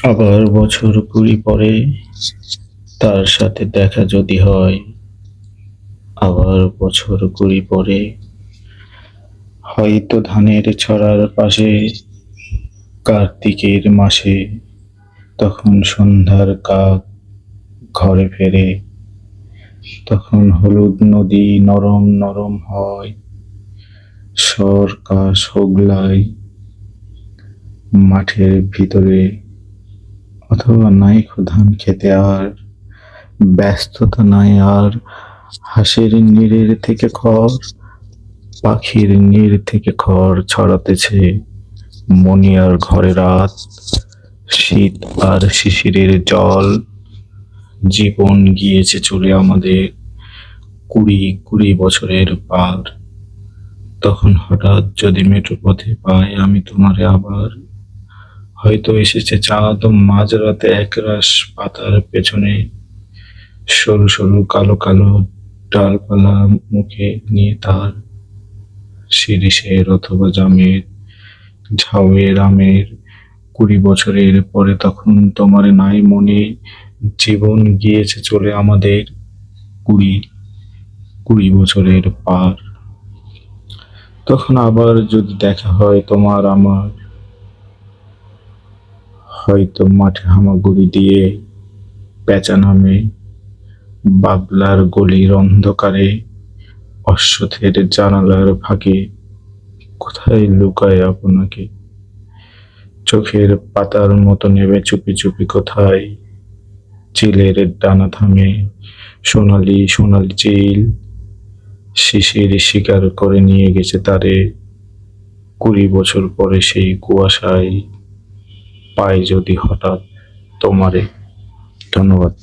আবার বছর 20 পরে তার সাথে দেখা যদি হয়, আবার বছর 20 পরে হয়তো ধানের ছড়ার পাশে কার্তিকের মাসে তখন সন্ধ্যার কাক ঘরে ফেরে, তখন হলুদ নদী নরম নরম হয়, সরকাশ হোগলায় মাঠের ভিতরে, অথবা নাইকো ধান খেতে আর ব্যস্ততা নাই আর, হাঁসের নিরের থেকে খড়, পাখির নির থেকে খড় ছড়াতেছে, মনিয়ার ঘরে রাত, শীত আর শিশিরের জল, জীবন গিয়েছে চলে আমাদের 20 বছরের পার। তখন হঠাৎ যদি মেঠো পথে পাই আমি তোমারে আবার, হয়তো এসেছে চাঁদ মাঝরাতে একরাশ পাতার পেছনে, সরু সরু কালো কালো ডালপালা মুখে নিয়ে তার, শিরীষের অথবা জামের, ঝাউয়ের আমের। 20 বছরের পরে তখন তোমার নাই মনে, জীবন গিয়েছে চলে আমাদের 20 বছরের পার। তখন আবার যদি দেখা হয় তোমার আমার, হয়তো মাঠে হামাগুড়ি দিয়ে পেঁচা নামে, বাবলার গলির অন্ধকারে, অশ্বথের জানালার ফাঁকে, কোথায় লুকায় আপনাকে, চোখের পাতার মতো নেবে চুপি চুপি কোথায়, চিলের ডানা থামে, সোনালি সোনালি চিল, শিশির শিকার করে নিয়ে গেছে তারে, 20 বছর পরে সেই কুয়াশায় পাই যদি হঠাৎ তোমারে। ধন্যবাদ।